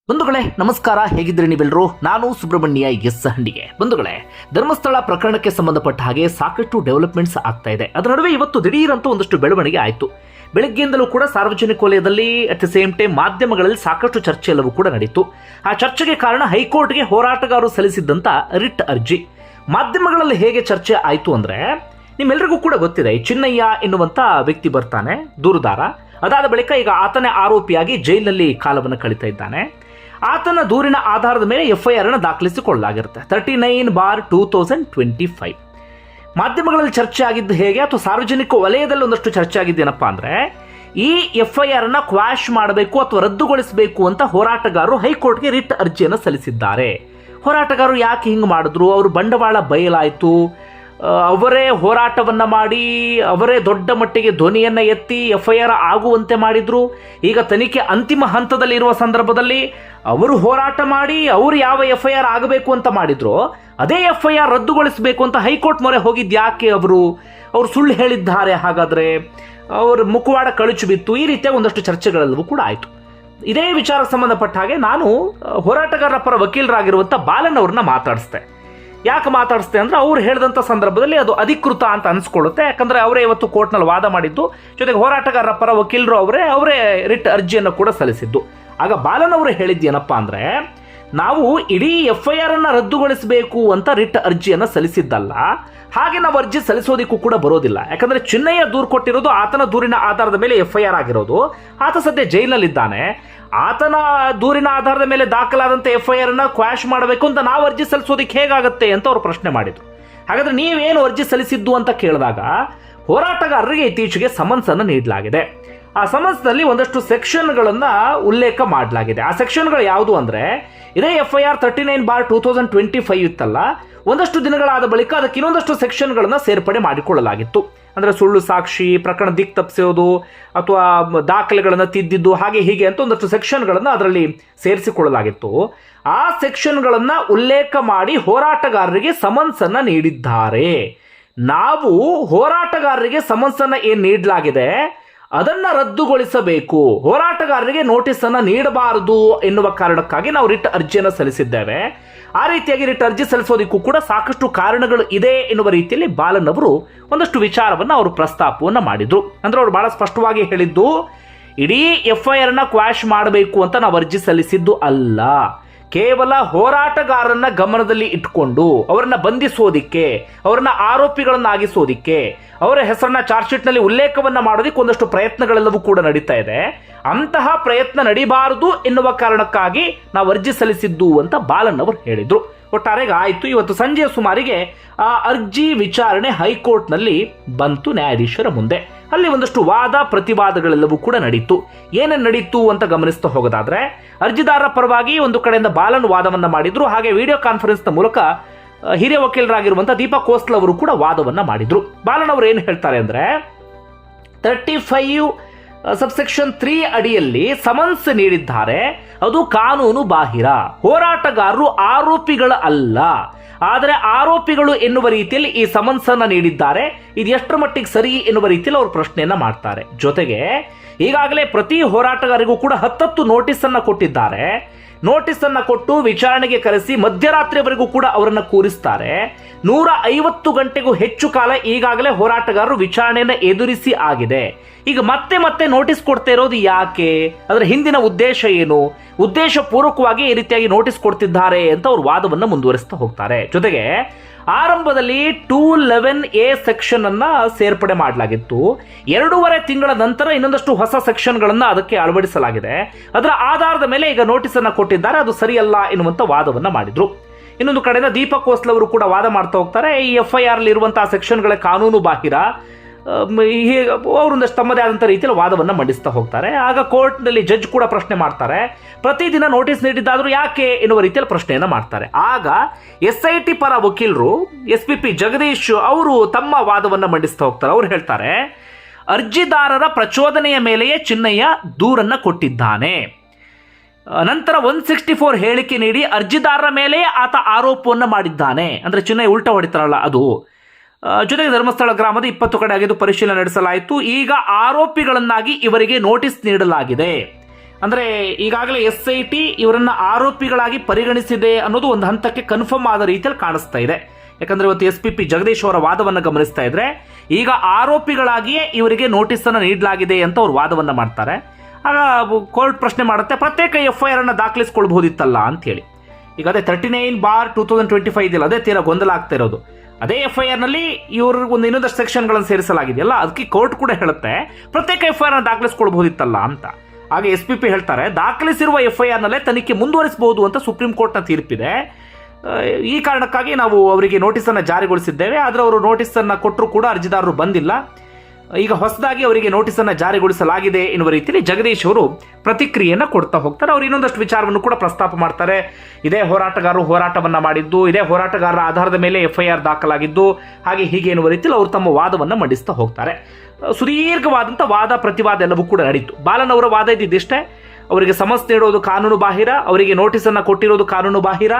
ಬಂಧುಗಳೇ ನಮಸ್ಕಾರ, ಹೇಗಿದ್ದೀರಿ ನೀವೆಲ್ಲರೂ? ನಾನು ಸುಬ್ರಹ್ಮಣ್ಯ ಎಸ್ ಹಂಡಿಗೆ. ಬಂಧುಗಳೇ, ಧರ್ಮಸ್ಥಳ ಪ್ರಕರಣಕ್ಕೆ ಸಂಬಂಧಪಟ್ಟ ಹಾಗೆ ಸಾಕಷ್ಟು ಡೆವಲಪ್ಮೆಂಟ್ಸ್ ಆಗ್ತಾ ಇದೆ. ಅದರ ನಡುವೆ ಇವತ್ತು ದಿಢೀರಂತೂ ಒಂದಷ್ಟು ಬೆಳವಣಿಗೆ ಆಯಿತು. ಬೆಳಗ್ಗೆಯಿಂದಲೂ ಕೂಡ ಸಾರ್ವಜನಿಕ ವಲಯದಲ್ಲಿ ಅಟ್ ದ ಸೇಮ್ ಟೈಮ್ ಮಾಧ್ಯಮಗಳಲ್ಲಿ ಸಾಕಷ್ಟು ಚರ್ಚೆ ಎಲ್ಲವೂ ಕೂಡ ನಡೀತು. ಆ ಚರ್ಚೆಗೆ ಕಾರಣ ಹೈಕೋರ್ಟ್ಗೆ ಹೋರಾಟಗಾರರು ಸಲ್ಲಿಸಿದ್ದಂಥ ರಿಟ್ ಅರ್ಜಿ. ಮಾಧ್ಯಮಗಳಲ್ಲಿ ಹೇಗೆ ಚರ್ಚೆ ಆಯಿತು ಅಂದರೆ, ನಿಮ್ಮೆಲ್ಲರಿಗೂ ಕೂಡ ಗೊತ್ತಿದೆ, ಚಿನ್ನಯ್ಯ ಎನ್ನುವಂಥ ವ್ಯಕ್ತಿ ಬರ್ತಾನೆ, ದೂರುದಾರ. ಅದಾದ ಬಳಿಕ ಈಗ ಆತನೇ ಆರೋಪಿಯಾಗಿ ಜೈಲಿನಲ್ಲಿ ಕಾಲವನ್ನು ಕಳೀತಾ ಇದ್ದಾನೆ. ಆತನ ದೂರಿನ ಆಧಾರದ ಮೇಲೆ FIR ಅನ್ನು ದಾಖಲಿಸಿಕೊಳ್ಳಲಾಗಿರುತ್ತೆ 39/2025. ಮಾಧ್ಯಮಗಳಲ್ಲಿ ಚರ್ಚೆ ಆಗಿದ್ದು ಹೇಗೆ, ಅಥವಾ ಸಾರ್ವಜನಿಕ ವಲಯದಲ್ಲಿ ಒಂದಷ್ಟು ಚರ್ಚೆ ಆಗಿದ್ದೇನಪ್ಪ ಅಂದರೆ, ಈ FIR ಅನ್ನು ಕ್ವಾಶ್ ಮಾಡಬೇಕು ಅಥವಾ ರದ್ದುಗೊಳಿಸಬೇಕು ಅಂತ ಹೋರಾಟಗಾರರು ಹೈಕೋರ್ಟ್ಗೆ ರಿಟ್ ಅರ್ಜಿಯನ್ನು ಸಲ್ಲಿಸಿದ್ದಾರೆ. ಹೋರಾಟಗಾರರು ಯಾಕೆ ಹಿಂಗೆ ಮಾಡಿದ್ರು? ಅವರು ಬಂಡವಾಳ ಬಯಲಾಯಿತು, ಅವರೇ ಹೋರಾಟವನ್ನು ಮಾಡಿ ಅವರೇ ದೊಡ್ಡ ಮಟ್ಟಿಗೆ ಧ್ವನಿಯನ್ನು ಎತ್ತಿ FIR ಆಗುವಂತೆ ಮಾಡಿದ್ರು. ಈಗ ತನಿಖೆ ಅಂತಿಮ ಹಂತದಲ್ಲಿ ಇರುವ ಸಂದರ್ಭದಲ್ಲಿ ಅವರು ಹೋರಾಟ ಮಾಡಿ ಅವರು ಯಾವ FIR ಆಗಬೇಕು ಅಂತ ಮಾಡಿದ್ರು, ಅದೇ FIR ರದ್ದುಗೊಳಿಸಬೇಕು ಅಂತ ಹೈಕೋರ್ಟ್ ಮೊರೆ ಹೋಗಿದ್ದು ಯಾಕೆ? ಅವರು ಸುಳ್ಳು ಹೇಳಿದ್ದಾರೆ, ಹಾಗಾದರೆ ಅವರು ಮುಖವಾಡ ಕಳಚು ಬಿತ್ತು. ಈ ರೀತಿಯ ಒಂದಷ್ಟು ಚರ್ಚೆಗಳೆಲ್ಲವೂ ಕೂಡ ಆಯಿತು. ಇದೇ ವಿಚಾರಕ್ಕೆ ಸಂಬಂಧಪಟ್ಟ ಹಾಗೆ ನಾನು ಹೋರಾಟಗಾರರ ಪರ ವಕೀಲರಾಗಿರುವಂಥ ಬಾಲನ್ ಅವ್ರನ್ನ ಮಾತಾಡಿಸ್ದೆ. ಯಾಕೆ ಮಾತಾಡಿಸ್ತೆ ಅಂದರೆ, ಅವ್ರು ಹೇಳಿದಂಥ ಸಂದರ್ಭದಲ್ಲಿ ಅದು ಅಧಿಕೃತ ಅಂತ ಅನಿಸ್ಕೊಳ್ಳುತ್ತೆ. ಯಾಕಂದರೆ ಅವರೇ ಇವತ್ತು ಕೋರ್ಟ್ನಲ್ಲಿ ವಾದ ಮಾಡಿದ್ದು, ಜೊತೆಗೆ ಹೋರಾಟಗಾರರ ಪರ ವಕೀಲರು ಅವರೇ ರಿಟ್ ಅರ್ಜಿಯನ್ನು ಕೂಡ ಸಲ್ಲಿಸಿದ್ದು. ಆಗ ಬಾಲನ್ ಅವರು ಹೇಳಿದ್ದೇನಪ್ಪ ಅಂದರೆ, ನಾವು ಇಡೀ FIR ಅನ್ನು ರದ್ದುಗೊಳಿಸಬೇಕು ಅಂತ ರಿಟ್ ಅರ್ಜಿಯನ್ನು ಸಲ್ಲಿಸಿದ್ದಲ್ಲ, ಹಾಗೆ ನಾವು ಅರ್ಜಿ ಸಲ್ಲಿಸೋದಕ್ಕೂ ಕೂಡ ಬರೋದಿಲ್ಲ. ಯಾಕಂದರೆ ಚಿನ್ನಯ್ಯ ದೂರು ಕೊಟ್ಟಿರೋದು ಆತನ ದೂರಿನ ಆಧಾರದ ಮೇಲೆ FIR ಆಗಿರೋದು. ಆತ ಸದ್ಯ ಜೈಲಿನಲ್ಲಿದ್ದಾನೆ. ಆತನ ದೂರಿನ ಆಧಾರದ ಮೇಲೆ ದಾಖಲಾದಂಥ FIR ಅನ್ನು ಕ್ವಾಶ್ ಮಾಡಬೇಕು ಅಂತ ನಾವು ಅರ್ಜಿ ಸಲ್ಲಿಸೋದಕ್ಕೆ ಹೇಗಾಗುತ್ತೆ ಅಂತ ಅವರು ಪ್ರಶ್ನೆ ಮಾಡಿದರು. ಹಾಗಾದರೆ ನೀವೇನು ಅರ್ಜಿ ಸಲ್ಲಿಸಿದ್ದು ಅಂತ ಕೇಳಿದಾಗ, ಹೋರಾಟಗಾರರಿಗೆ ಇತ್ತೀಚೆಗೆ ಸಮನ್ಸನ್ನು ನೀಡಲಾಗಿದೆ. ಆ ಸಮನ್ಸ್ನಲ್ಲಿ ಒಂದಷ್ಟು ಸೆಕ್ಷನ್ಗಳನ್ನು ಉಲ್ಲೇಖ ಮಾಡಲಾಗಿದೆ. ಆ ಸೆಕ್ಷನ್ಗಳು ಯಾವುದು ಅಂದರೆ, ಇದೇ FIR 39/2025 ಇತ್ತಲ್ಲ, ಒಂದಷ್ಟು ದಿನಗಳಾದ ಬಳಿಕ ಅದಕ್ಕೆ ಇನ್ನೊಂದಷ್ಟು ಸೆಕ್ಷನ್ಗಳನ್ನು ಸೇರ್ಪಡೆ ಮಾಡಿಕೊಳ್ಳಲಾಗಿತ್ತು. ಅಂದರೆ ಸುಳ್ಳು ಸಾಕ್ಷಿ, ಪ್ರಕರಣ ದಿಕ್ಕು ತಪ್ಪಿಸೋದು, ಅಥವಾ ದಾಖಲೆಗಳನ್ನು ತಿದ್ದಿದ್ದು, ಹಾಗೆ ಹೀಗೆ ಅಂತ ಒಂದಷ್ಟು ಸೆಕ್ಷನ್ಗಳನ್ನು ಅದರಲ್ಲಿ ಸೇರಿಸಿಕೊಳ್ಳಲಾಗಿತ್ತು. ಆ ಸೆಕ್ಷನ್ಗಳನ್ನು ಉಲ್ಲೇಖ ಮಾಡಿ ಹೋರಾಟಗಾರರಿಗೆ ಸಮನ್ಸನ್ನು ನೀಡಿದ್ದಾರೆ. ನಾವು ಹೋರಾಟಗಾರರಿಗೆ ಸಮನ್ಸನ್ನು ಏನು ನೀಡಲಾಗಿದೆ ಅದನ್ನು ರದ್ದುಗೊಳಿಸಬೇಕು, ಹೋರಾಟಗಾರರಿಗೆ ನೋಟಿಸನ್ನು ನೀಡಬಾರದು ಎನ್ನುವ ಕಾರಣಕ್ಕಾಗಿ ನಾವು ರಿಟ್ ಅರ್ಜಿಯನ್ನು ಸಲ್ಲಿಸಿದ್ದೇವೆ. ಆ ರೀತಿಯಾಗಿ ರಿಟ್ ಅರ್ಜಿ ಸಲ್ಲಿಸೋದಕ್ಕೂ ಕೂಡ ಸಾಕಷ್ಟು ಕಾರಣಗಳು ಇದೆ ಎನ್ನುವ ರೀತಿಯಲ್ಲಿ ಬಾಲನ್ ಅವರು ಒಂದಷ್ಟು ವಿಚಾರವನ್ನು ಅವರು ಪ್ರಸ್ತಾಪವನ್ನು ಮಾಡಿದರು. ಅಂದರೆ ಅವರು ಬಹಳ ಸ್ಪಷ್ಟವಾಗಿ ಹೇಳಿದ್ದು, ಇಡೀ FIR ಅನ್ನು ಕ್ವಾಶ್ ಮಾಡಬೇಕು ಅಂತ ನಾವು ಅರ್ಜಿ ಸಲ್ಲಿಸಿದ್ದು ಅಲ್ಲ, ಕೇವಲ ಹೋರಾಟಗಾರರನ್ನ ಗಮನದಲ್ಲಿ ಇಟ್ಕೊಂಡು ಅವರನ್ನ ಬಂಧಿಸೋದಿಕ್ಕೆ, ಅವರನ್ನ ಆರೋಪಿಗಳನ್ನಾಗಿಸೋದಿಕ್ಕೆ, ಅವರ ಹೆಸರನ್ನ ಚಾರ್ಜ್ ಶೀಟ್ನಲ್ಲಿ ಉಲ್ಲೇಖವನ್ನ ಮಾಡೋದಕ್ಕೆ ಒಂದಷ್ಟು ಪ್ರಯತ್ನಗಳೆಲ್ಲವೂ ಕೂಡ ನಡೀತಾ ಇದೆ. ಅಂತಹ ಪ್ರಯತ್ನ ನಡೀಬಾರದು ಎನ್ನುವ ಕಾರಣಕ್ಕಾಗಿ ನಾವು ಅರ್ಜಿ ಸಲ್ಲಿಸಿದ್ದು ಅಂತ ಬಾಲನ್ ಅವರು ಹೇಳಿದ್ರು. ಒಟ್ಟಾರೆಗೆ ಆಯಿತು. ಇವತ್ತು ಸಂಜೆಯ ಸುಮಾರಿಗೆ ಆ ಅರ್ಜಿ ವಿಚಾರಣೆ ಹೈಕೋರ್ಟ್ನಲ್ಲಿ ಬಂತು ನ್ಯಾಯಾಧೀಶರ ಮುಂದೆ. ಅಲ್ಲಿ ಒಂದಷ್ಟು ವಾದ ಪ್ರತಿವಾದಗಳೆಲ್ಲವೂ ಕೂಡ ನಡೀತು. ಏನೇನು ನಡೀತು ಅಂತ ಗಮನಿಸ್ತಾ ಹೋಗೋದಾದ್ರೆ, ಅರ್ಜಿದಾರರ ಪರವಾಗಿ ಒಂದು ಕಡೆಯಿಂದ ಬಾಲನ್ ವಾದವನ್ನ ಮಾಡಿದ್ರು. ಹಾಗೆ ವಿಡಿಯೋ ಕಾನ್ಫರೆನ್ಸ್ನ ಮೂಲಕ ಹಿರಿಯ ವಕೀಲರಾಗಿರುವಂತಹ ದೀಪಕ್ ಕೋಸ್ಲ್ ಅವರು ಕೂಡ ವಾದವನ್ನ ಮಾಡಿದ್ರು. ಬಾಲನ್ ಅವರು ಏನು ಹೇಳ್ತಾರೆ ಅಂದ್ರೆ, 35 ಸಬ್ಸೆಕ್ಷನ್ 3 ಅಡಿಯಲ್ಲಿ ಸಮನ್ಸ್ ನೀಡಿದ್ದಾರೆ, ಅದು ಕಾನೂನು ಬಾಹಿರ. ಹೋರಾಟಗಾರರು ಆರೋಪಿಗಳ ಅಲ್ಲ, ಆದರೆ ಆರೋಪಿಗಳು ಎನ್ನುವ ರೀತಿಯಲ್ಲಿ ಈ ಸಮನ್ಸ್ ಅನ್ನ ನೀಡಿದ್ದಾರೆ. ಇದು ಎಷ್ಟರ ಮಟ್ಟಿಗೆ ಸರಿ ಎನ್ನುವ ರೀತಿಯಲ್ಲಿ ಅವರು ಪ್ರಶ್ನೆಯನ್ನ ಮಾಡ್ತಾರೆ. ಜೊತೆಗೆ ಈಗಾಗಲೇ ಪ್ರತಿ ಹೋರಾಟಗಾರರಿಗೂ ಕೂಡ 10 ನೋಟಿಸ್ ಅನ್ನ ಕೊಟ್ಟಿದ್ದಾರೆ. ನೋಟಿಸ್ ಅನ್ನ ಕೊಟ್ಟು ವಿಚಾರಣೆಗೆ ಕರೆಸಿ ಮಧ್ಯರಾತ್ರಿವರೆಗೂ ಕೂಡ ಅವರನ್ನ ಕೂರಿಸ್ತಾರೆ. 150 ಗಂಟೆಗೂ ಹೆಚ್ಚು ಕಾಲ ಈಗಾಗಲೇ ಹೋರಾಟಗಾರರು ವಿಚಾರಣೆಯನ್ನು ಎದುರಿಸಿ ಆಗಿದೆ. ಈಗ ಮತ್ತೆ ನೋಟಿಸ್ ಕೊಡ್ತಾ ಇರೋದು ಯಾಕೆ? ಅದರ ಹಿಂದಿನ ಉದ್ದೇಶ ಏನು? ಉದ್ದೇಶ ಪೂರ್ವಕವಾಗಿ ಈ ರೀತಿಯಾಗಿ ನೋಟಿಸ್ ಕೊಡ್ತಿದ್ದಾರೆ ಅಂತ ಅವರು ವಾದವನ್ನು ಮುಂದುವರಿಸ್ತಾ ಹೋಗ್ತಾರೆ. ಜೊತೆಗೆ ಆರಂಭದಲ್ಲಿ 211A ಸೆಕ್ಷನ್ ಅನ್ನ ಸೇರ್ಪಡೆ ಮಾಡಲಾಗಿತ್ತು. 2.5 ತಿಂಗಳ ನಂತರ ಇನ್ನೊಂದಷ್ಟು ಹೊಸ ಸೆಕ್ಷನ್ಗಳನ್ನು ಅದಕ್ಕೆ ಅಳವಡಿಸಲಾಗಿದೆ. ಅದರ ಆಧಾರದ ಮೇಲೆ ಈಗ ನೋಟಿಸ್ ಅನ್ನ ಕೊಟ್ಟಿದ್ದಾರೆ, ಅದು ಸರಿಯಲ್ಲ ಎನ್ನುವಂತ ವಾದವನ್ನ ಮಾಡಿದ್ರು. ಇನ್ನೊಂದು ಕಡೆಯಿಂದ ದೀಪಕ್ ಕೋಸ್ಲ್ ಅವರು ಕೂಡ ವಾದ ಮಾಡ್ತಾ ಹೋಗ್ತಾರೆ, ಈ FIR ಅಲ್ಲಿ ಇರುವಂತಹ ಸೆಕ್ಷನ್ಗಳ ಕಾನೂನು ಬಾಹಿರ. ಅವರೊಂದಷ್ಟು ತಮ್ಮದೇ ಆದಂಥ ರೀತಿಯಲ್ಲಿ ವಾದವನ್ನು ಮಂಡಿಸ್ತಾ ಹೋಗ್ತಾರೆ. ಆಗ ಕೋರ್ಟ್ನಲ್ಲಿ ಜಡ್ಜ್ ಕೂಡ ಪ್ರಶ್ನೆ ಮಾಡ್ತಾರೆ, ಪ್ರತಿದಿನ ನೋಟಿಸ್ ನೀಡಿದ್ದಾದರೂ ಯಾಕೆ ಎನ್ನುವ ರೀತಿಯಲ್ಲಿ ಪ್ರಶ್ನೆಯನ್ನು ಮಾಡ್ತಾರೆ. ಆಗ SIT ಪರ ವಕೀಲರು SPP ಜಗದೀಶ್ ಅವರು ತಮ್ಮ ವಾದವನ್ನು ಮಂಡಿಸ್ತಾ ಹೋಗ್ತಾರೆ. ಅವ್ರು ಹೇಳ್ತಾರೆ, ಅರ್ಜಿದಾರರ ಪ್ರಚೋದನೆಯ ಮೇಲೆಯೇ ಚಿನ್ನಯ್ಯ ದೂರನ್ನು ಕೊಟ್ಟಿದ್ದಾನೆ. ನಂತರ 164 ಹೇಳಿಕೆ ನೀಡಿ ಅರ್ಜಿದಾರರ ಮೇಲೆ ಆತ ಆರೋಪವನ್ನು ಮಾಡಿದ್ದಾನೆ. ಅಂದರೆ ಚಿನ್ನಯ್ಯ ಉಲ್ಟಾ ಹೊಡಿತಾರಲ್ಲ ಅದು. ಜೊತೆಗೆ ಧರ್ಮಸ್ಥಳ ಗ್ರಾಮದ 20 ಕಡೆ ಆಗಿದ್ದು ಪರಿಶೀಲನೆ ನಡೆಸಲಾಯಿತು. ಈಗ ಆರೋಪಿಗಳನ್ನಾಗಿ ಇವರಿಗೆ ನೋಟಿಸ್ ನೀಡಲಾಗಿದೆ. ಅಂದ್ರೆ ಈಗಾಗಲೇ SIT ಇವರನ್ನ ಆರೋಪಿಗಳಾಗಿ ಪರಿಗಣಿಸಿದೆ ಅನ್ನೋದು ಒಂದು ಹಂತಕ್ಕೆ ಕನ್ಫರ್ಮ್ ಆದ ರೀತಿಯಲ್ಲಿ ಕಾಣಿಸ್ತಾ ಇದೆ. ಯಾಕಂದ್ರೆ ಇವತ್ತು SPP ಜಗದೀಶ್ ಅವರ ವಾದವನ್ನು ಗಮನಿಸ್ತಾ ಇದ್ರೆ ಈಗ ಆರೋಪಿಗಳಾಗಿಯೇ ಇವರಿಗೆ ನೋಟಿಸ್ ಅನ್ನು ನೀಡಲಾಗಿದೆ ಅಂತ ಅವ್ರು ವಾದವನ್ನ ಮಾಡ್ತಾರೆ. ಆಗ ಕೋರ್ಟ್ ಪ್ರಶ್ನೆ ಮಾಡುತ್ತೆ, ಪ್ರತ್ಯೇಕ FIR ಅನ್ನ ದಾಖಲಿಸಿಕೊಳ್ಬಹುದಿತ್ತಲ್ಲ ಅಂತ ಹೇಳಿ. ಈಗ ಅದೇ 39/2025 ಇದೆಯಲ್ಲ, ಅದೇ ತೀರಾ ಗೊಂದಲ ಆಗ್ತಾ ಇರೋದು. ಅದೇ FIR ನಲ್ಲಿ ಇವ್ರ ಒಂದು ಇನ್ನೊಂದಷ್ಟು ಸೆಕ್ಷನ್ಗಳನ್ನು ಸೇರಿಸಲಾಗಿದೆಯಲ್ಲ, ಅದಕ್ಕೆ ಕೋರ್ಟ್ ಕೂಡ ಹೇಳುತ್ತೆ ಪ್ರತ್ಯೇಕ FIR ಅನ್ನು ದಾಖಲಿಸಿಕೊಳ್ಬಹುದಿತ್ತಲ್ಲ ಅಂತ. ಹಾಗೆ SPP ಹೇಳ್ತಾರೆ ದಾಖಲಿಸಿರುವ FIR ನಲ್ಲೇ ತನಿಖೆ ಮುಂದುವರಿಸಬಹುದು ಅಂತ ಸುಪ್ರೀಂ ಕೋರ್ಟ್ನ ತೀರ್ಪಿದೆ. ಈ ಕಾರಣಕ್ಕಾಗಿ ನಾವು ಅವರಿಗೆ ನೋಟಿಸನ್ನು ಜಾರಿಗೊಳಿಸಿದ್ದೇವೆ. ಆದರೆ ಅವರು ನೋಟಿಸನ್ನು ಕೊಟ್ಟರು ಕೂಡ ಅರ್ಜಿದಾರರು ಬಂದಿಲ್ಲ. ಈಗ ಹೊಸದಾಗಿ ಅವರಿಗೆ ನೋಟಿಸನ್ನು ಜಾರಿಗೊಳಿಸಲಾಗಿದೆ ಎನ್ನುವ ರೀತಿಯಲ್ಲಿ ಜಗದೀಶ್ ಅವರು ಪ್ರತಿಕ್ರಿಯೆಯನ್ನು ಕೊಡ್ತಾ ಹೋಗ್ತಾರೆ. ಅವರು ಇನ್ನೊಂದಷ್ಟು ವಿಚಾರವನ್ನು ಕೂಡ ಪ್ರಸ್ತಾಪ ಮಾಡ್ತಾರೆ. ಇದೇ ಹೋರಾಟಗಾರರು ಹೋರಾಟವನ್ನು ಮಾಡಿದ್ದು, ಇದೇ ಹೋರಾಟಗಾರರ ಆಧಾರದ ಮೇಲೆ FIR ದಾಖಲಾಗಿದ್ದು, ಹಾಗೆ ಹೀಗೆ ಎನ್ನುವ ರೀತಿಯಲ್ಲಿ ಅವರು ತಮ್ಮ ವಾದವನ್ನು ಮಂಡಿಸ್ತಾ ಹೋಗ್ತಾರೆ. ಸುದೀರ್ಘವಾದಂಥ ವಾದ ಪ್ರತಿವಾದ ಎಲ್ಲವೂ ಕೂಡ ನಡೀತು. ಬಾಲನ್ ಅವರ ವಾದ ಇದ್ದಿಷ್ಟೇ, ಅವರಿಗೆ ಸಮನ್ಸ್ ನೀಡೋದು ಕಾನೂನು ಬಾಹಿರ, ಅವರಿಗೆ ನೋಟಿಸನ್ನು ಕೊಟ್ಟಿರೋದು ಕಾನೂನು ಬಾಹಿರ,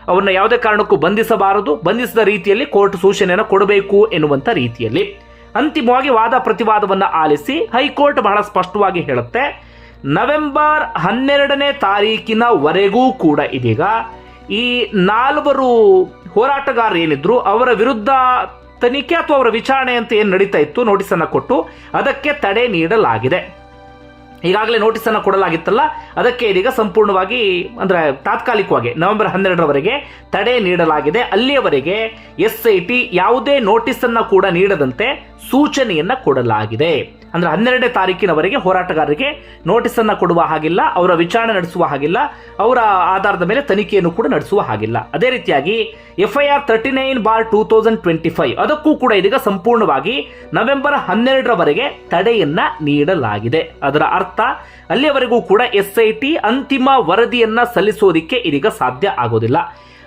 ಅವರನ್ನ ಯಾವುದೇ ಕಾರಣಕ್ಕೂ ಬಂಧಿಸಬಾರದು, ಬಂಧಿಸಿದ ರೀತಿಯಲ್ಲಿ ಕೋರ್ಟ್ ಸೂಚನೆಯನ್ನು ಕೊಡಬೇಕು ಎನ್ನುವಂಥ ರೀತಿಯಲ್ಲಿ ಅಂತಿಮವಾಗಿ ವಾದ ಪ್ರತಿವಾದವನ್ನು ಆಲಿಸಿ ಹೈಕೋರ್ಟ್ ಬಹಳ ಸ್ಪಷ್ಟವಾಗಿ ಹೇಳುತ್ತೆ, ನವೆಂಬರ್ 12ನೇ ತಾರೀಕಿನವರೆಗೂ ಕೂಡ ಇದೀಗ ಈ 4 ಹೋರಾಟಗಾರರು ಏನಿದ್ರು ಅವರ ವಿರುದ್ಧ ತನಿಖೆ ಅಥವಾ ಅವರ ವಿಚಾರಣೆ ಅಂತ ಏನು ನಡೀತಾ ಇತ್ತು, ನೋಟಿಸನ್ನು ಕೊಟ್ಟು ಅದಕ್ಕೆ ತಡೆ ನೀಡಲಾಗಿದೆ. ಈಗಾಗಲೇ ನೋಟಿಸನ್ನು ಕೊಡಲಾಗಿತ್ತಲ್ಲ, ಅದಕ್ಕೆ ಇದೀಗ ಸಂಪೂರ್ಣವಾಗಿ ಅಂದರೆ ತಾತ್ಕಾಲಿಕವಾಗಿ ನವೆಂಬರ್ 12ರವರೆಗೆ ತಡೆ ನೀಡಲಾಗಿದೆ. ಅಲ್ಲಿಯವರೆಗೆ SIT ಯಾವುದೇ ನೋಟಿಸನ್ನು ಕೂಡ ನೀಡದಂತೆ ಸೂಚನೆಯನ್ನ ಕೊಡಲಾಗಿದೆ. ಅಂದ್ರೆ 12ನೇ ತಾರೀಕಿನವರೆಗೆ ಹೋರಾಟಗಾರರಿಗೆ ನೋಟಿಸನ್ನು ಕೊಡುವ ಹಾಗಿಲ್ಲ, ಅವರ ವಿಚಾರಣೆ ನಡೆಸುವ ಹಾಗಿಲ್ಲ, ಅವರ ಆಧಾರದ ಮೇಲೆ ತನಿಖೆಯನ್ನು ಕೂಡ ನಡೆಸುವ ಹಾಗಿಲ್ಲ. ಅದೇ ರೀತಿಯಾಗಿ FIR 39/2025 ಅದಕ್ಕೂ ಕೂಡ ಇದೀಗ ಸಂಪೂರ್ಣವಾಗಿ ನವೆಂಬರ್ 12ರವರೆಗೆ ತಡೆಯನ್ನ ನೀಡಲಾಗಿದೆ. ಅದರ ಅರ್ಥ ಅಲ್ಲಿಯವರೆಗೂ ಕೂಡ SIT ಅಂತಿಮ ವರದಿಯನ್ನ ಸಲ್ಲಿಸೋದಿಕ್ಕೆ ಇದೀಗ ಸಾಧ್ಯ ಆಗೋದಿಲ್ಲ.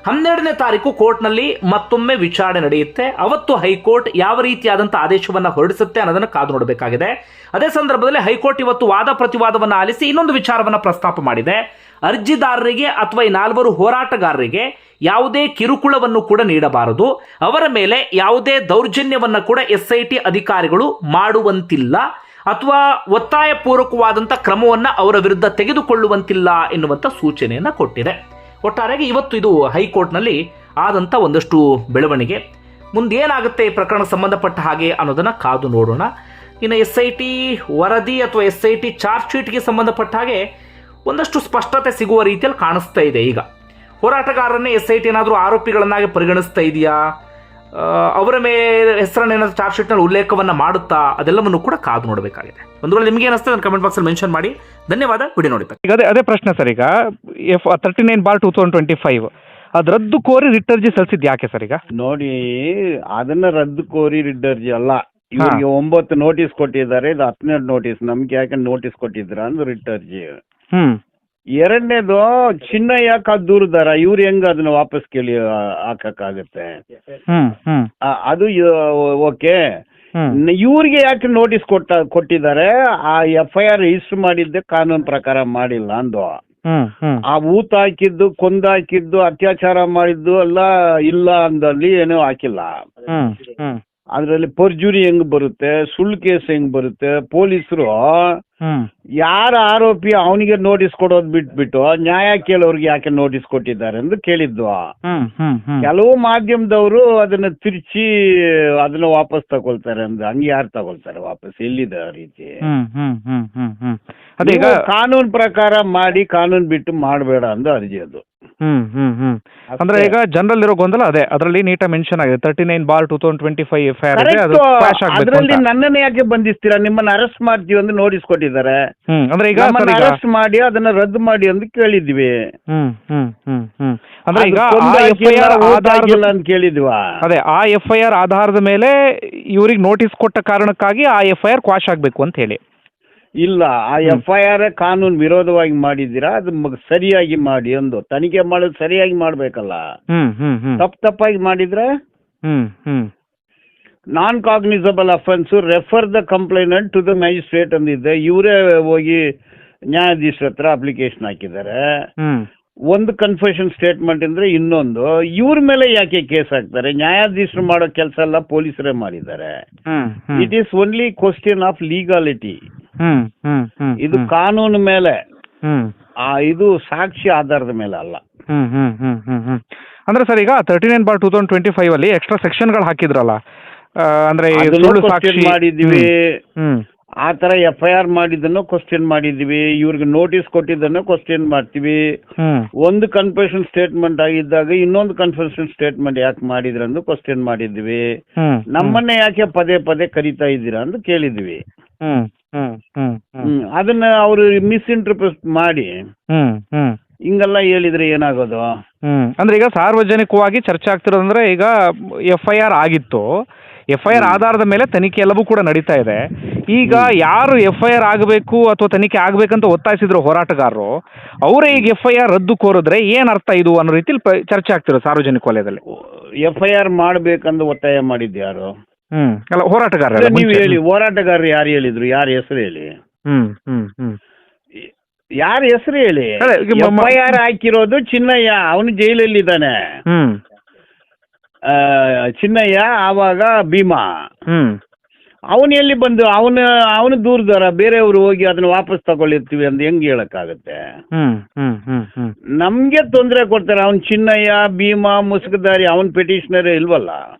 12ನೇ ತಾರೀಕು ಕೋರ್ಟ್ನಲ್ಲಿ ಮತ್ತೊಮ್ಮೆ ವಿಚಾರಣೆ ನಡೆಯುತ್ತೆ. ಅವತ್ತು ಹೈಕೋರ್ಟ್ ಯಾವ ರೀತಿಯಾದಂಥ ಆದೇಶವನ್ನು ಹೊರಡಿಸುತ್ತೆ ಅನ್ನೋದನ್ನು ಕಾದು ನೋಡಬೇಕಾಗಿದೆ. ಅದೇ ಸಂದರ್ಭದಲ್ಲಿ ಹೈಕೋರ್ಟ್ ಇವತ್ತು ವಾದ ಪ್ರತಿವಾದವನ್ನು ಆಲಿಸಿ ಇನ್ನೊಂದು ವಿಚಾರವನ್ನು ಪ್ರಸ್ತಾಪ ಮಾಡಿದೆ. ಅರ್ಜಿದಾರರಿಗೆ ಅಥವಾ ಈ 4 ಹೋರಾಟಗಾರರಿಗೆ ಯಾವುದೇ ಕಿರುಕುಳವನ್ನು ಕೂಡ ನೀಡಬಾರದು, ಅವರ ಮೇಲೆ ಯಾವುದೇ ದೌರ್ಜನ್ಯವನ್ನು ಕೂಡ SIT ಅಧಿಕಾರಿಗಳು ಮಾಡುವಂತಿಲ್ಲ ಅಥವಾ ಒತ್ತಾಯಪೂರ್ವಕವಾದಂಥ ಕ್ರಮವನ್ನು ಅವರ ವಿರುದ್ಧ ತೆಗೆದುಕೊಳ್ಳುವಂತಿಲ್ಲ ಎನ್ನುವಂಥ ಸೂಚನೆಯನ್ನು ಕೊಟ್ಟಿದೆ. ಒಟ್ಟಾರೆಯಾಗಿ ಇವತ್ತು ಇದು ಹೈಕೋರ್ಟ್ನಲ್ಲಿ ಆದಂಥ ಒಂದಷ್ಟು ಬೆಳವಣಿಗೆ. ಮುಂದೇನಾಗುತ್ತೆ ಈ ಪ್ರಕರಣ ಸಂಬಂಧಪಟ್ಟ ಹಾಗೆ ಅನ್ನೋದನ್ನು ಕಾದು ನೋಡೋಣ. ಇನ್ನು SIT ವರದಿ ಅಥವಾ SIT ಚಾರ್ಜ್ ಶೀಟ್ಗೆ ಸಂಬಂಧಪಟ್ಟ ಹಾಗೆ ಒಂದಷ್ಟು ಸ್ಪಷ್ಟತೆ ಸಿಗುವ ರೀತಿಯಲ್ಲಿ ಕಾಣಿಸ್ತಾ ಇದೆ. ಈಗ ಹೋರಾಟಗಾರರನ್ನೇ SIT ಏನಾದರೂ ಆರೋಪಿಗಳನ್ನಾಗಿ ಪರಿಗಣಿಸ್ತಾ ಇದೆಯಾ, ಅವರ ಮೇಲೆ ಹೆಸರನ್ನೇನಾದರೂ ಚಾರ್ಜ್ ಶೀಟ್ನಲ್ಲಿ ಉಲ್ಲೇಖವನ್ನು ಮಾಡುತ್ತಾ, ಅದೆಲ್ಲವನ್ನು ಕೂಡ ಕಾದು ನೋಡಬೇಕಾಗಿದೆ. ಒಂದು ವೇಳೆ ನಿಮಗೆ ಏನಿಸ್ತದೆ ನನ್ನ ಕಮೆಂಟ್ ಬಾಕ್ಸಲ್ಲಿ ಮೆನ್ಷನ್ ಮಾಡಿ. ಧನ್ಯವಾದ. ವಿಡಿಯೋ ನೋಡಿ. ಈಗ ಅದೇ ಪ್ರಶ್ನೆ ಸರ್, ಈಗ 39/2025 ಅದು ರದ್ದು ಕೋರಿ ರಿಟ್ ಅರ್ಜಿ ಸಲ್ಲಿಸಿದ್ದು ಯಾಕೆ ಸರ್? ಈಗ ನೋಡಿ, ಅದನ್ನ ರದ್ದು ಕೋರಿ ರಿಟ್ ಅರ್ಜಿ ಅಲ್ಲ, ಇವ್ರಿಗೆ 9 ನೋಟಿಸ್ ಕೊಟ್ಟಿದ್ದಾರೆ, ಇದು 10ನೇ ನೋಟಿಸ್. ನಮ್ಗೆ ಯಾಕೆ ನೋಟಿಸ್ ಕೊಟ್ಟಿದ್ರ ಅಂದ್ರೆ ರಿಟ್ ಅರ್ಜಿ. ಎರಡನೇದು ಚಿನ್ನ ಯಾಕೆ ದೂರದಾರ, ಇವ್ರು ಹೆಂಗ ಅದನ್ನ ವಾಪಸ್ ಕೇಳಿ ಹಾಕಕ್ಕಾಗತ್ತೆ? ಅದು ಓಕೆ. ಇವ್ರಿಗೆ ಯಾಕೆ ನೋಟಿಸ್ ಕೊಟ್ಟಿದ್ದಾರೆ? ಆ FIR ರಿಜಿಸ್ಟರ್ ಮಾಡಿದ್ದೆ ಕಾನೂನು ಪ್ರಕಾರ ಮಾಡಿಲ್ಲ ಅಂದು. ಆ ಊತ ಹಾಕಿದ್ದು, ಕೊಂದಾಕಿದ್ದು, ಅತ್ಯಾಚಾರ ಮಾಡಿದ್ದು ಎಲ್ಲ ಇಲ್ಲ ಅಂದಲ್ಲಿ ಏನೂ ಹಾಕಿಲ್ಲ. ಅದ್ರಲ್ಲಿ ಪರ್ಜುರಿ ಹೆಂಗ್ ಬರುತ್ತೆ, ಸುಳ್ಳು ಕೇಸ್ ಹೆಂಗ್ ಬರುತ್ತೆ? ಪೊಲೀಸರು ಯಾರ ಆರೋಪಿ ಅವನಿಗೆ ನೋಟಿಸ್ ಕೊಡೋದ್ ಬಿಟ್ಬಿಟ್ಟು ನ್ಯಾಯ ಕೇಳೋರ್ಗೆ ಯಾಕೆ ನೋಟಿಸ್ ಕೊಟ್ಟಿದ್ದಾರೆ ಎಂದು ಕೇಳಿದ್ದು. ಕೆಲವು ಮಾಧ್ಯಮದವರು ಅದನ್ನ ತಿರ್ಚಿ ಅದನ್ನ ವಾಪಸ್ ತಗೊಳ್ತಾರೆ ಅಂದ್ರೆ ಹಂಗೆ ಯಾರು ತಗೊಳ್ತಾರೆ ವಾಪಸ್? ಎಲ್ಲಿದೆ ಆ ರೀತಿ? ಕಾನೂನು ಪ್ರಕಾರ ಮಾಡಿ, ಕಾನೂನು ಬಿಟ್ಟು ಮಾಡಬೇಡ ಅಂದು ಅರ್ಜಿ ಅದು. ಅಂದ್ರೆ ಈಗ ಜನರಲ್ ಇರೋ ಗೊಂದಲ ಅದೇ, ಅದರಲ್ಲಿ ನೀಟಾಗಿ ಮೆನ್ಷನ್ ಆಗಿದೆ 39/2025 FIR. ಅದರಲ್ಲಿ ನನ್ನನ್ನು ಯಾಕೆ ಬಂಧಿಸ್ತೀರಾ? ನಿಮ್ಮನ್ನ ಅರೆಸ್ಟ್ ಮಾಡ್ತೀವಿ ಅಂತ ನೋಟಿಸ್ ಕೊಟ್ಟಿದ್ದಾರೆ. ಅಂದ್ರೆ ಈಗ ಅರೆಸ್ಟ್ ಮಾಡಿ ಅದನ್ನ ರದ್ದು ಮಾಡಿ ಅಂತ ಕೇಳಿದ್ವಿ. ಅಂದ್ರೆ ಈಗ ಅಂತ ಕೇಳಿದ್ವಾ? ಅದೇ ಆ FIR ಆಧಾರದ ಮೇಲೆ ಇವ್ರಿಗೆ ನೋಟಿಸ್ ಕೊಟ್ಟ ಕಾರಣಕ್ಕಾಗಿ ಆ FIR ಕ್ವಾಶ್ ಆಗ್ಬೇಕು ಅಂತ ಹೇಳಿ. ಇಲ್ಲ, ಆ FIR ಕಾನೂನು ವಿರೋಧವಾಗಿ ಮಾಡಿದ್ದೀರಾ, ಅದು ಸರಿಯಾಗಿ ಮಾಡಿ ಅಂದು. ತನಿಖೆ ಮಾಡೋದು ಸರಿಯಾಗಿ ಮಾಡ್ಬೇಕಲ್ಲ. ತಪ್ಪಾಗಿ ಮಾಡಿದ್ರೆ non cognizable offence, refer the complainant to the magistrate ಅಂದಿದ್ದೆ. ಇವರೇ ಹೋಗಿ ನ್ಯಾಯಾಧೀಶರ ಹತ್ರ ಅಪ್ಲಿಕೇಶನ್ ಹಾಕಿದ್ದಾರೆ. ಒಂದು ಕನ್ಫೆಷನ್ ಸ್ಟೇಟ್ಮೆಂಟ್ ಅಂದ್ರೆ ಇನ್ನೊಂದು. ಇವ್ರ ಮೇಲೆ ಯಾಕೆ ಕೇಸ್ ಹಾಕ್ತಾರೆ? ನ್ಯಾಯಾಧೀಶರು ಮಾಡೋ ಕೆಲಸ ಎಲ್ಲ ಪೊಲೀಸರೇ ಮಾಡಿದ್ದಾರೆ. It is only question of legality. ಇದು ಕಾನೂನು ಮೇಲೆ ಹ್ಮ್ ಇದು ಸಾಕ್ಷಿ ಆಧಾರದ ಮೇಲೆ ಅಲ್ಲ. ಹ್ಮ್ ಹ್ಮ್ ಹ್ಮ್ ಹ್ಮ್ ಹ್ಮ್ ಅಂದ್ರೆ ಸರ್ ಈಗ 39/2025 ಅಲ್ಲಿ ಎಕ್ಸ್ಟ್ರಾ ಸೆಕ್ಷನ್ಗಳು ಹಾಕಿದ್ರಲ್ಲ, ಅಂದ್ರೆ ಈ ಅದನ್ನು ಸುಳ್ಳು ಕ್ವಶನ್ ಸಾಕ್ಷಿ. ಮಾಡಿದ್ವಿ, ಹ್ಮ್ ಆ ತರ FIR ಮಾಡಿದ್ದನ್ನು ಕ್ವಶನ್ ಮಾಡಿದ್ವಿ, ಇವ್ರಿಗೆ ನೋಟಿಸ್ ಕೊಟ್ಟಿದ್ದನ್ನು ಕ್ವಶನ್ ಮಾಡ್ತೀವಿ. ಹ್ಮ್ ಒಂದು ಕನ್ಫೆಷನ್ ಸ್ಟೇಟ್ಮೆಂಟ್ ಆಗಿದ್ದಾಗ ಇನ್ನೊಂದು ಕನ್ಫೆಷನ್ ಸ್ಟೇಟ್ಮೆಂಟ್ ಯಾಕೆ ಮಾಡಿದ್ರಂದು ಕ್ವಶನ್ ಮಾಡಿದ್ವಿ. ಹ್ಮ್ ನಮ್ಮನ್ನ ಯಾಕೆ ಪದೇ ಪದೇ ಕರೀತಾ ಇದ್ದೀರಾ ಅಂತ ಕೇಳಿದ್ವಿ. ಹ್ಮ್ ಹ್ಮ್ ಹ್ಮ್ ಹ್ಮ್ ಅದನ್ನ ಅವರು ಮಿಸ್ಇಂಟರ್ಪ್ರೆಟ್ ಮಾಡಿ ಹ್ಮ್ ಹ್ಮ್ ಹಿಂಗೆಲ್ಲ ಹೇಳಿದ್ರೆ ಏನಾಗೋದು? ಅಂದ್ರೆ ಈಗ ಸಾರ್ವಜನಿಕವಾಗಿ ಚರ್ಚೆ ಆಗ್ತಿರೋದಂದ್ರೆ ಈಗ FIR ಆಗಿತ್ತು, FIR ಆಧಾರದ ಮೇಲೆ ತನಿಖೆ ಎಲ್ಲವೂ ಕೂಡ ನಡೀತಾ ಇದೆ. ಈಗ ಯಾರು FIR ಆಗಬೇಕು ಅಥವಾ ತನಿಖೆ ಆಗ್ಬೇಕಂತ ಒತ್ತಾಯಿಸಿದ್ರು ಹೋರಾಟಗಾರರು, ಅವರೇ ಈಗ FIR ರದ್ದು ಕೋರಿದ್ರೆ ಏನ್ ಅರ್ಥ ಇದು ಅನ್ನೋ ರೀತಿಲಿ ಚರ್ಚೆ ಆಗ್ತಿರೋ ಸಾರ್ವಜನಿಕ ವಲಯದಲ್ಲಿ. FIR ಮಾಡ್ಬೇಕಂದು ಒತ್ತಾಯ ಮಾಡಿದ್ದು ಯಾರು? ಅಲ್ಲ ಹೋರಾಟಗಾರ. ನೀವು ಹೇಳಿ, ಹೋರಾಟಗಾರರು ಯಾರು ಹೇಳಿದ್ರು? ಯಾರ ಹೆಸರು ಹೇಳಿ? ಹ್ಮ್ ಹ್ಮ್ ಹ್ಮ್ ಯಾರ ಹೆಸರು ಹೇಳಿ? ಅದೇ, ಈಗ FIR ಹಾಕಿರೋದು ಚಿನ್ನಯ್ಯ, ಅವನು ಜೈಲಲ್ಲಿದ್ದಾನೆ. ಹ್ಮ್ ಚಿನ್ನಯ್ಯ ಆವಾಗ ಭೀಮಾ. ಹ್ಮ್ ಅವನು ಎಲ್ಲಿ ಬಂದು ಅವನು ದೂರದಾರ, ಬೇರೆಯವರು ಹೋಗಿ ಅದನ್ನ ವಾಪಸ್ ತಗೊಳ್ಳಿರ್ತೀವಿ ಅಂತ ಹೆಂಗ್ ಹೇಳಕ್ಕಾಗತ್ತೆ? ಹ್ಮ್ ಹ್ಮ್ ಹ್ಮ್ ಹ್ಮ್ ನಮ್ಗೆ ತೊಂದರೆ ಕೊಡ್ತಾರೆ. ಅವನ್ ಚಿನ್ನಯ್ಯ, ಭೀಮಾ, ಮುಸುಕದಾರಿ, ಅವನ್ ಪೆಟಿಷನರ್ ಇಲ್ವಲ್ಲ.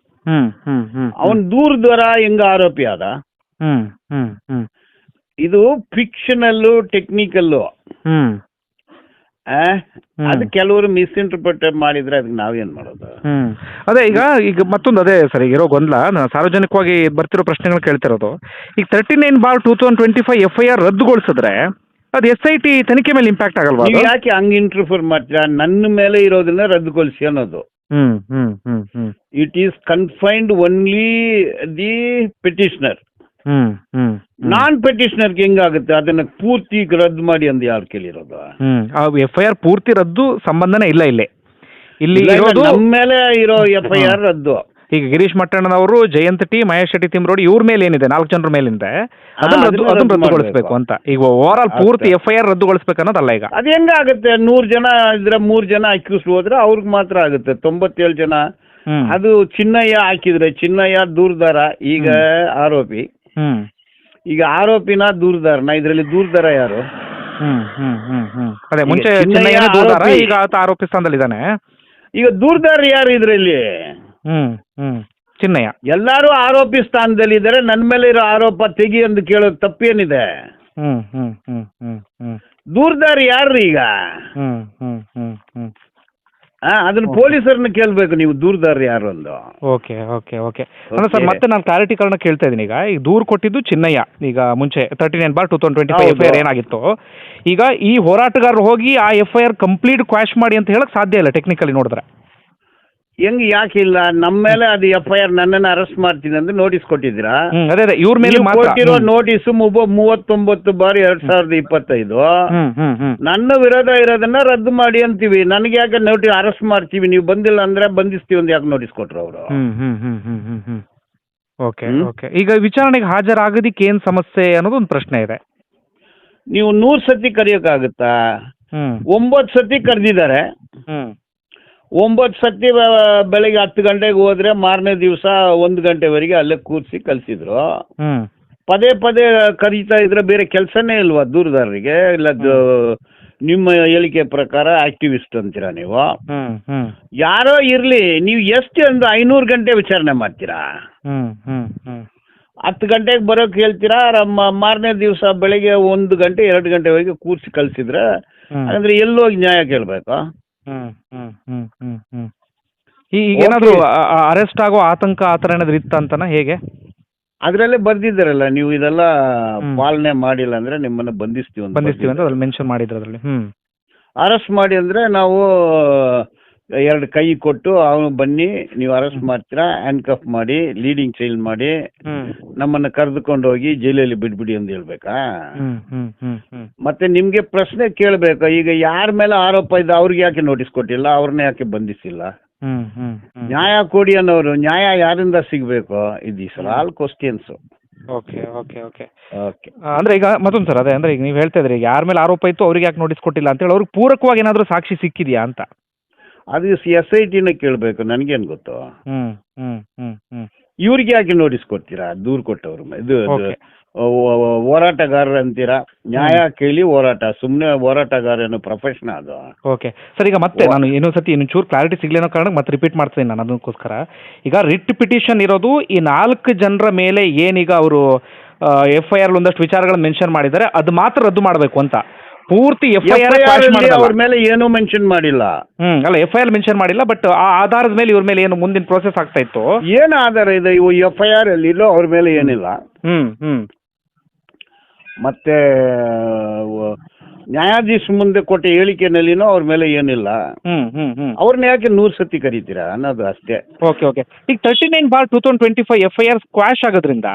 ಹ್ಮ್ ಹ್ಮ್ ಹ್ಮ್ ಅವನ್ ದೂರದಾರ ಹೆಂಗ ಆರೋಪಿ ಆದ? ಹ್ಮ್ ಹ್ಮ್ ಹ್ಮ್ ಇದು ಫಿಕ್ಷನಲ್ಲು, ಟೆಕ್ನಿಕಲ್ಲು. ಹ್ಮ್ ಅದು ಕೆಲವರು ಮಿಸ್ಇಂಟರ್ಪ್ರಿಟ್ ಮಾಡಿದ್ರೆ ಅದಕ್ಕೆ ನಾವೇನ್ ಮಾಡೋದು? ಅದೇ ಈಗ ಮತ್ತೊಂದು ಅದೇ ಸರ್, ಈಗ ಇರೋ ಗೊಂದಲ, ನಾನು ಸಾರ್ವಜನಿಕವಾಗಿ ಬರ್ತಿರೋ ಪ್ರಶ್ನೆಗಳು ಕೇಳ್ತಿರೋದು. ಈಗ 39/2025 FIR ರದ್ದುಗೊಳಿಸಿದ್ರೆ ಅದು SIT ತನಿಖೆ ಮೇಲೆ ಇಂಪ್ಯಾಕ್ಟ್ ಆಗಲ್ವಾ? ನೀವು ಯಾಕೆ ಹಂಗ್ ಇಂಟರ್ಫಿಯರ್ ಮಾಡ್ತೀರಾ? ನನ್ನ ಮೇಲೆ ಇರೋದನ್ನ ರದ್ದುಗೊಳಿಸಿ ಅನ್ನೋದು. Hmm hmm hmm hmm it is confined only the petitioner. Non ಪೆಟಿಷನರ್ಗೆ ಹೆಂಗಾಗುತ್ತೆ? ಅದನ್ನ ಪೂರ್ತಿ ರದ್ದು ಮಾಡಿ ಅಂತ ಯಾರು ಕೇಳಿರೋದು? FIR ಪೂರ್ತಿ ರದ್ದು ಸಂಬಂಧನೇ ಇಲ್ಲ ಇಲ್ಲಿ ಇರೋದು ನಮ್ಮ ಮೇಲೆ ಇರೋ FIR ರದ್ದು. ಈಗ ಗಿರೀಶ್ ಮಟ್ಟಣ್ಣನವರು, ಜಯಂತ್ ಟಿ, ಮಹೇಶ್ ಶೆಟ್ಟಿ ತಿಮ್ರೋಡಿ ಇವ್ರ ಮೇಲೆ ಏನಿದೆ 4 ಜನರ ಮೇಲಿಂದ ಅದನ್ನ ರದ್ದುಗೊಳಿಸಬೇಕು ಅಂತ. ಈಗ ಓವರ್ ಆಲ್ ಪೂರ್ತಿ FIR ರದ್ದುಗೊಳಿಸಬೇಕು ಅನ್ನೋದಲ್ಲ. ಈಗ ಅದು ಹೆಂಗಾಗುತ್ತೆ? 100 ಜನ ಇದ್ರೆ 3 ಜನ ಅಕ್ಯೂಸ್ ಹೋದ್ರೆ ಅವ್ರಿಗೆ ಮಾತ್ರ ಆಗುತ್ತೆ. 97 ಜನ ಅದು ಚಿನ್ನಯ್ಯ ಹಾಕಿದ್ರೆ, ಚಿನ್ನಯ್ಯ ದೂರದಾರ, ಈಗ ಆರೋಪಿ. ಈಗ ಆರೋಪಿನ ದೂರದಾರನ? ಇದರಲ್ಲಿ ದೂರದಾರ ಯಾರು? ಅದೇ ಮುಂಚೆ ಚಿನ್ನಯ್ಯ ದೂರದಾರ, ಈಗ ಆತ ಆರೋಪಿ ಸ್ಥಾನದಲ್ಲಿದ್ದಾನೆ. ಈಗ ದೂರದಾರ ಯಾರು ಇದರಲ್ಲಿ? ಚಿನ್ನಯ್ಯ. ಎಲ್ಲಾರು ಆರೋಪಿ ಸ್ಥಾನದಲ್ಲಿ ಇದ್ದಾರೆ. ನನ್ನ ಮೇಲೆ ಇರೋ ಆರೋಪ ತೆಗಿ ಎಂದು ಕೇಳೋದು ತಪ್ಪೇನಿದೆ? ದೂರದಾರ ಯಾರ್ರಿ ಈಗ? ಅದನ್ನ ಪೊಲೀಸರನ್ನ ಕೇಳ್ಬೇಕು ನೀವು, ದೂರದಾರ ಯಾರು ಅಂದು. ಓಕೆ ಓಕೆ ಓಕೆ ಸರ್, ಮತ್ತೆ ನಾನು ಕ್ಲಾರಿಟೀಕರಣ ಕೇಳ್ತಾ ಇದ್ದೀನಿ. ಈಗ ದೂರು ಕೊಟ್ಟಿದ್ದು ಚಿನ್ನಯ್ಯ. ಈಗ ಮುಂಚೆ 39/2025 FIR ಏನಾಗಿತ್ತು, ಈಗ ಈ ಹೋರಾಟಗಾರರು ಹೋಗಿ ಆ FIR ಕಂಪ್ಲೀಟ್ ಕ್ವಾಶ್ ಮಾಡಿ ಅಂತ ಹೇಳಕ್ ಸಾಧ್ಯ ಇಲ್ಲ ಟೆಕ್ನಿಕಲಿ ನೋಡಿದ್ರೆ. ಹೆಂಗ್ ಯಾಕಿಲ್ಲ? ನಮ್ಮ ಮೇಲೆ ಅದು FIR, ನನ್ನನ್ನು ಅರೆಸ್ಟ್ ಮಾಡ್ತೀನಿ ಅಂತ ನೋಟಿಸ್ ಕೊಟ್ಟಿದ್ದೀರಾ? ಅದೇ ಅದೇ, ಇವ್ರ ಮೇಲೆ ಕೊಟ್ಟಿರೋ ನೋಟಿಸ್ 39/2025. ನನ್ನ ವಿರೋಧ ಇರೋದನ್ನ ರದ್ದು ಮಾಡಿ ಅಂತೀವಿ. ನನಗೆ ಯಾಕೆ ನೋಟಿಸ್ ಅರೆಸ್ಟ್ ಮಾಡ್ತೀವಿ? ನೀವು ಬಂದಿಲ್ಲ ಅಂದ್ರೆ ಬಂಧಿಸ್ತೀವಿ ಅಂತ ಯಾಕೆ ನೋಟಿಸ್ ಕೊಟ್ರು ಅವರು? Okay okay. ಈಗ ವಿಚಾರಣೆಗೆ ಹಾಜರಾಗೋದಿಕ್ಕೆ ಏನ್ ಸಮಸ್ಯೆ ಅನ್ನೋದು ಒಂದು ಪ್ರಶ್ನೆ ಇದೆ. ನೀವು 100 ಸತಿ ಕರೆಯೋಕ್ಕಾಗುತ್ತಾ? 9 ಸತಿ ಕರೆದಿದ್ದಾರೆ. 9 ಸತಿ ಬೆಳಗ್ಗೆ 10 ಗಂಟೆಗೆ ಹೋದ್ರೆ ಮಾರನೇ ದಿವಸ 1 ಗಂಟೆವರೆಗೆ ಅಲ್ಲೇ ಕೂರಿಸಿ ಕಲಿಸಿದ್ರು. ಪದೇ ಪದೇ ಕರೀತಾ ಇದ್ರೆ ಬೇರೆ ಕೆಲಸನೇ ಇಲ್ವಾ ದೂರದಾರರಿಗೆ? ಇಲ್ಲ ನಿಮ್ಮ ಹೇಳಿಕೆ ಪ್ರಕಾರ ಆಕ್ಟಿವಿಸ್ಟ್ ಅಂತೀರಾ ನೀವು? ಯಾರೋ ಇರ್ಲಿ, ನೀವು ಎಷ್ಟು ಒಂದು 500 ಗಂಟೆ ವಿಚಾರಣೆ ಮಾಡ್ತೀರಾ? 10 ಗಂಟೆಗೆ ಬರೋಕೆ ಹೇಳ್ತೀರಾ, ಮಾರನೇ ದಿವಸ ಬೆಳಗ್ಗೆ 1 ಗಂಟೆ 2 ಗಂಟೆವರೆಗೆ ಕೂರಿಸಿ ಕಲಿಸಿದ್ರೆ ಅಂದ್ರೆ ಎಲ್ಲೋಗಿ ನ್ಯಾಯ ಕೇಳಬೇಕು? ಏನಾದ್ರು ಅರೆಸ್ಟ್ ಆಗೋ ಆತಂಕ ಆ ಥರ ಏನಾದ್ರು ಇತ್ತ ಅಂತನಾ? ಹೇಗೆ? ಅದರಲ್ಲೇ ಬರ್ದಿದ್ದಾರಲ್ಲ, ನೀವು ಇದೆಲ್ಲ ಪಾಲನೆ ಮಾಡಿಲ್ಲ ಅಂದ್ರೆ ನಿಮ್ಮನ್ನ ಬಂಧಿಸ್ತೀವಿ ಅಂತ ಅದ್ರಲ್ಲಿ ಮೆನ್ಷನ್ ಮಾಡಿದ್ರು. ಅದರಲ್ಲಿ ಅರೆಸ್ಟ್ ಮಾಡಿ ಅಂದ್ರೆ ನಾವು 2 ಕೈ ಕೊಟ್ಟು ಅವನು ಬನ್ನಿ, ನೀವು ಅರೆಸ್ಟ್ ಮಾಡ್ತೀರಾ, ಹ್ಯಾಂಡ್ ಕಫ್ ಮಾಡಿ, ಲೀಡಿಂಗ್ ಚೈಲ್ಡ್ ಮಾಡಿ ನಮ್ಮನ್ನ ಕರೆದುಕೊಂಡು ಹೋಗಿ ಜೈಲಲ್ಲಿ ಬಿಡ್ಬಿಡಿ ಅಂತ ಹೇಳ್ಬೇಕಾ? ಮತ್ತೆ ನಿಮ್ಗೆ ಪ್ರಶ್ನೆ ಕೇಳಬೇಕು, ಈಗ ಯಾರ ಮೇಲೆ ಆರೋಪ ಇದೆ ಅವ್ರಿಗೆ ಯಾಕೆ ನೋಟಿಸ್ ಕೊಟ್ಟಿಲ್ಲ? ಅವ್ರನ್ನ ಯಾಕೆ ಬಂಧಿಸಿಲ್ಲ? ನ್ಯಾಯ ಕೊಡಿ ಅನ್ನೋರು ನ್ಯಾಯ ಯಾರಿಂದ ಸಿಗ್ಬೇಕು? It is all questions. Okay okay okay okay. ಅಂದ್ರೆ ಈಗ ಮತ್ತೊಂದು ಸರ್, ಅದೇ ಅಂದ್ರೆ ಈಗ ನೀವು ಹೇಳ್ತಾ ಇದ್ರಿ ಯಾರ ಮೇಲೆ ಆರೋಪ ಇತ್ತು ಅವ್ರಿಗೆ ಯಾಕೆ ನೋಟಿಸ್ ಕೊಟ್ಟಿಲ್ಲ ಅಂತ ಹೇಳಿ, ಅವ್ರಿಗೆ ಪೂರಕವಾಗಿ ಏನಾದ್ರು ಸಾಕ್ಷಿ ಸಿಕ್ಕಿದ್ಯಾ ಅಂತ? ಅದು SITನ ಕೇಳಬೇಕು, ನನಗೇನು ಗೊತ್ತು? ಇವ್ರಿಗೆ ಯಾಕೆ ನೋಟಿಸ್ ಕೊಡ್ತೀರಾ? ದೂರು ಕೊಟ್ಟವ್ರು, ಇದು ಹೋರಾಟಗಾರರು ಅಂತೀರಾ, ನ್ಯಾಯ ಕೇಳಿ ಹೋರಾಟ, ಸುಮ್ಮನೆ ಹೋರಾಟಗಾರ ಏನೋ ಪ್ರೊಫೆಷನ್ ಅದು. ಓಕೆ ಸರ್, ಈಗ ಮತ್ತೆ ನಾನು ಇನ್ನೊಂದ್ಸತಿ ಇನ್ನೊಂಚೂರು ಕ್ಲಾರಿಟಿ ಸಿಗ್ಲಿನೋ ಕಾರಣಕ್ಕೆ ಮತ್ತೆ ರಿಪೀಟ್ ಮಾಡ್ತೀನಿ ನಾನು ಅದಕ್ಕೋಸ್ಕರ. ಈಗ ರಿಟ್ ಪಿಟಿಷನ್ ಇರೋದು ಈ 4 ಜನರ ಮೇಲೆ ಏನೀಗ ಅವರು FIR ಒಂದಷ್ಟು ವಿಚಾರಗಳನ್ನ ಮೆನ್ಷನ್ ಮಾಡಿದ್ದಾರೆ, ಅದು ಮಾತ್ರ ರದ್ದು ಮಾಡಬೇಕು ಅಂತ. ಪೂರ್ತಿ FIR ಅವ್ರ ಮೇಲೆ ಏನೂ ಮೆನ್ಷನ್ ಮಾಡಿಲ್ಲ. ಅಲ್ಲ, FIR ಮೆನ್ಷನ್ ಮಾಡಿಲ್ಲ, ಬಟ್ ಆ ಆಧಾರದ ಮೇಲೆ ಇವ್ರ ಮೇಲೆ ಏನು ಮುಂದಿನ ಪ್ರೋಸೆಸ್ ಆಗ್ತಾ ಇತ್ತು. ಏನು ಆಧಾರ ಇದೆ? ಇವು FIR ಅಲ್ಲಿ ಇಲ್ಲೋ ಅವ್ರ ಮೇಲೆ ಏನಿಲ್ಲ. ಮತ್ತೆ ನ್ಯಾಯಾಧೀಶ ಮುಂದೆ ಕೊಟ್ಟ ಹೇಳಿಕೆನಲ್ಲಿನೋ ಅವ್ರ ಮೇಲೆ ಏನಿಲ್ಲ. ಅವ್ರನ್ನ ಯಾಕೆ 100 ಸತಿ ಕರೀತೀರಾ ಅನ್ನೋದು ಅಷ್ಟೇ. Okay okay. ಈಗ 39/2025 FIR ಸ್ಕ್ವಾಶ್ ಆಗೋದ್ರಿಂದ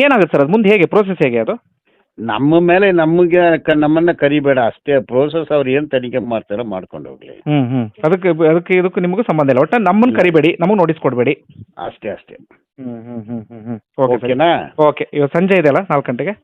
ಏನಾಗುತ್ತೆ ಸರ್ ಅದು ಮುಂದೆ ಹೇಗೆ ಪ್ರೋಸೆಸ್ ಹೇಗೆ ಅದು? ನಮ್ಮ ಮೇಲೆ ನಮ್ಮನ್ನ ಕರಿಬೇಡ ಅಷ್ಟೇ. ಪ್ರೋಸೆಸ್ ಅವ್ರು ಏನ್ ತನಿಖೆ ಮಾಡ್ತಾರೋ ಮಾಡ್ಕೊಂಡು ಹೋಗ್ಲಿ. ಅದಕ್ಕೆ ಇದಕ್ಕೂ ನಿಮಗೂ ಸಂಬಂಧ ಇಲ್ಲ. ಒಟ್ಟು ನಮ್ಮನ್ನ ಕರಿಬೇಡಿ, ನಮಗೆ ನೋಟಿಸ್ ಕೊಡಬೇಡಿ ಅಷ್ಟೇ. ಓಕೆನಾ? ಓಕೆ, ಇವತ್ತು ಸಂಜೆ ಇದೆಯಲ್ಲ 4 ಗಂಟೆಗೆ.